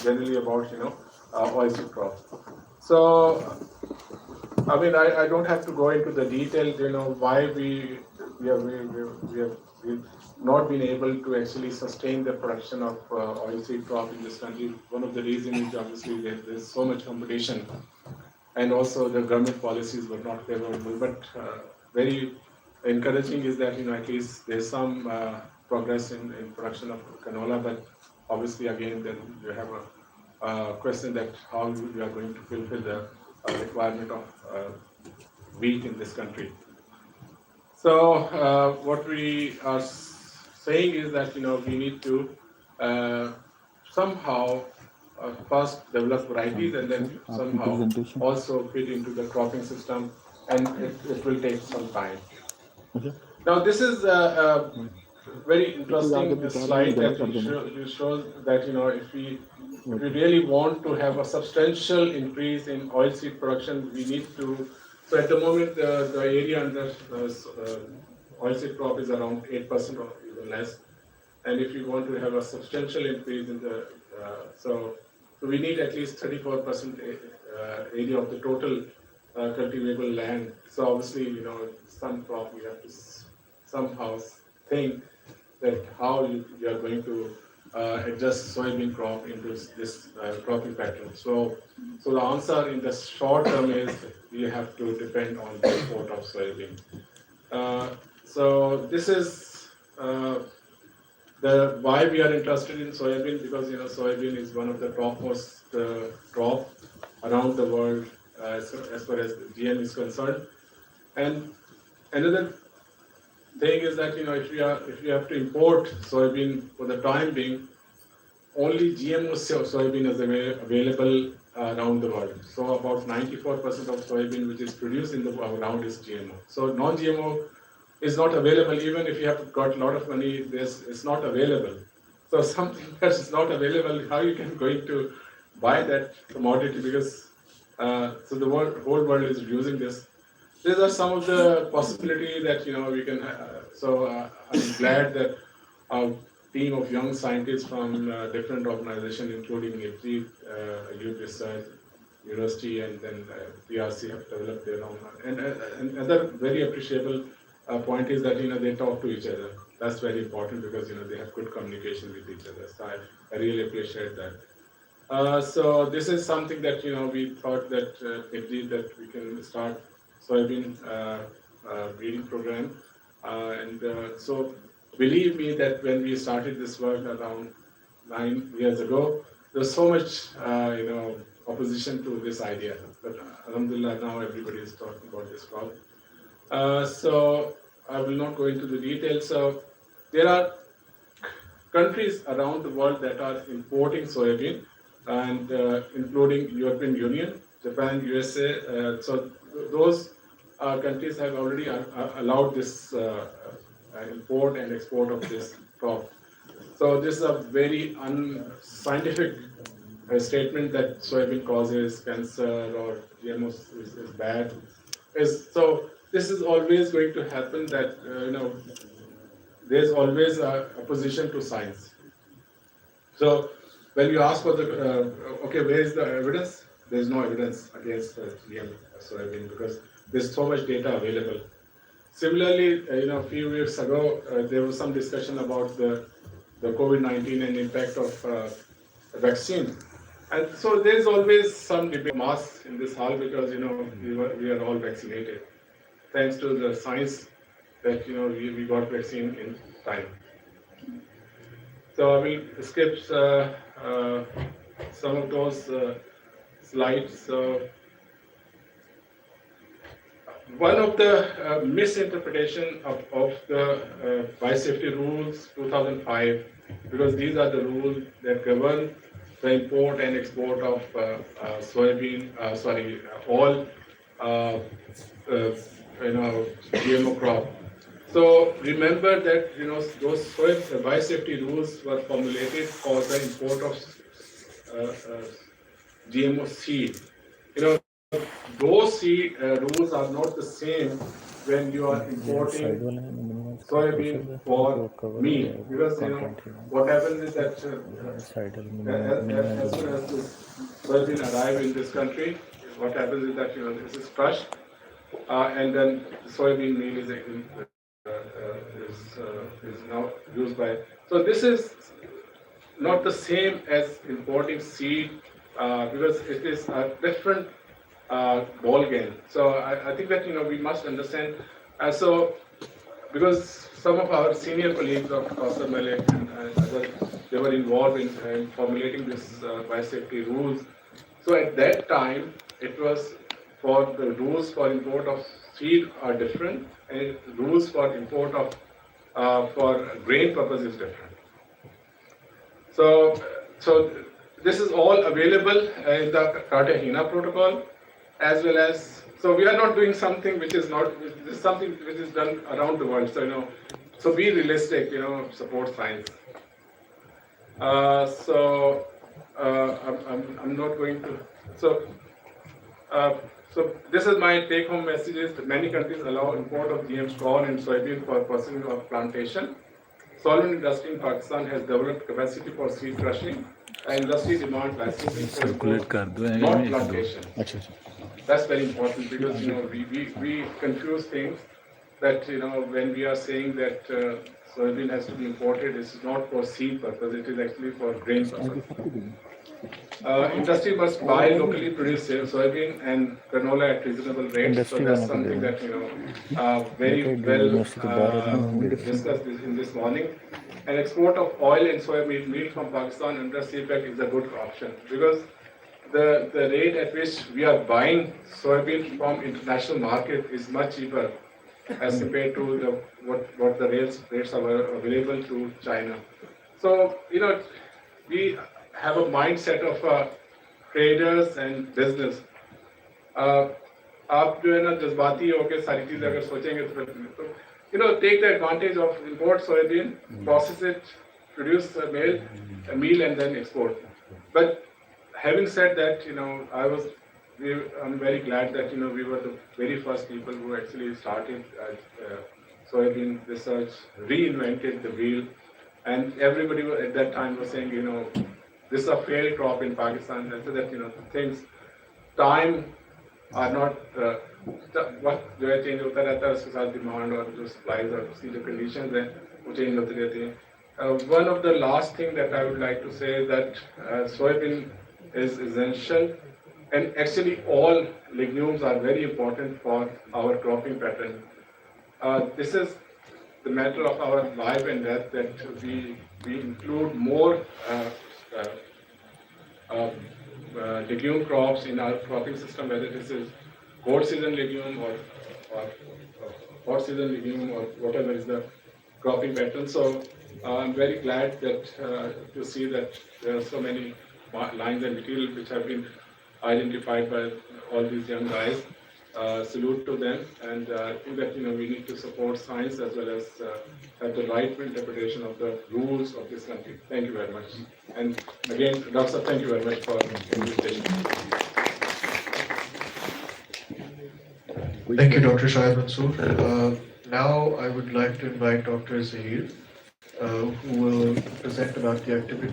generally about oilseed crop. So I mean, I don't have to go into the details, why we have we've not been able to actually sustain the production of oilseed crop in this country. One of the reasons is obviously there's so much competition, and also the government policies were not favorable. But very encouraging is that at least there's some progress in production of canola. But obviously, again, then you have a question that how we are going to fulfill the requirement of wheat in this country. So what we are saying is that we need to somehow first develop varieties and then somehow also fit into the cropping system, and it will take some time. Now this is a very interesting slide that you show that if we really want to have a substantial increase in oilseed production, we need to. So at the moment, the area under oilseed crop is around 8% or even less, and if you want to have a substantial increase in the so we need at least 34% area of the total cultivable land. So obviously, some crop we have to somehow think that how you are going to adjust soybean crop into this cropping pattern. So the answer in the short term is you have to depend on the import of soybean. So this is the why we are interested in soybean, because soybean is one of the topmost crop around the world as far as GM is concerned. And another thing is that if you have to import soybean for the time being, only GMO soybean is available around the world. So about 94% of soybean which is produced in the world is GMO. So non-GMO is not available. Even if you have got a lot of money, it's not available. So something that is not available, how you can going to buy that commodity? Because so the whole world is using this. These are some of the possibility that we can. I'm glad that our team of young scientists from different organizations, including IFG, Youth Research University, and then PRC, have developed their own. And another very appreciable point is that they talk to each other. That's very important because they have good communication with each other. So I really appreciate that. So this is something that we thought that that we can start soybean breeding program, and so believe me that when we started this work around 9 years ago, there's so much opposition to this idea. But alhamdulillah, now everybody is talking about this crop. So I will not go into the details. So there are countries around the world that are importing soybean, and including European Union, Japan, USA. So those countries have already allowed this import and export of this crop. So this is a very unscientific statement that soybean causes cancer or GMO is bad. So this is always going to happen, that there's always a opposition to science. So when you ask for the okay, where is the evidence? There's no evidence against GM soybean because there's so much data available. Similarly, a few years ago, there was some discussion about the COVID-19 and impact of vaccine. And so there's always some debate mass in this hall because we are all vaccinated, thanks to the science that we got vaccine in time. So I will skip some of those slides. So one of the misinterpretation of the biosafety rules 2005, because these are the rules that govern the import and export of soybean, all GMO crop. So remember that those biosafety rules were formulated for the import of GMO seed. Those seed rules are not the same when you are importing soybean for meal, because what happens is that as soon as this soybean arrive in this country, what happens is that this is crushed, and then the soybean meal is now used by. So this is not the same as importing seed, because it is a different ball game. So I think that we must understand. So because some of our senior colleagues of Costa Malik and others, they were involved in formulating this biosafety rules. So at that time, it was for the rules for import of seed are different, and rules for import of for grain purpose is different. So this is all available in the Cartagena protocol, as well as, so we are not doing something which is not, this is something which is done around the world. So so be realistic, support science. I'm not going to. So this is my take-home message: is that many countries allow import of GM corn and soybean for processing of plantation. Solvent industry in Pakistan has developed capacity for seed crushing, and industry demand licensing for import, not plantation. That's very important, because we confuse things, that when we are saying that soybean has to be imported, it's not for seed purpose, it is actually for grain purpose. Industry must buy locally produced soybean and canola at reasonable rates. So that's something that very well discussed in this morning. And export of oil and soybean meal from Pakistan under CPEC is a good option, because the rate at which we are buying soybean from international market is much cheaper as compared to what the rates are available to China. So we have a mindset of traders and business. आप जो है ना जज्बाती होकर सारी चीज़ अगर सोचेंगे तो take the advantage of import soybean, process it, produce a meal and then export. But having said that, I'm very glad that we were the very first people who actually started soybean research, reinvented the wheel, and everybody at that time was saying, this is a failed crop in Pakistan, and so that things, time are not what जो है change होता रहता है, उसके साथ demand और जो supplies और उसकी जो conditions हैं वो change होती रहती हैं. One of the last thing that I would like to say is that soybean is essential, and actually all legumes are very important for our cropping pattern. This is the matter of our life and death, that we include more legume crops in our cropping system, whether this is cold season legume or hot season legume or whatever is the cropping pattern. So I'm very glad that to see that there are so many lines and materials which have been identified by all these young guys. Salute to them, and I think that we need to support science as well as have the right interpretation of the rules of this country. Thank you very much. And again, Doctor, thank you very much for the invitation. Thank you, Dr. Shahid Mansoor. Now I would like to invite Dr. Zahir, who will present about the activity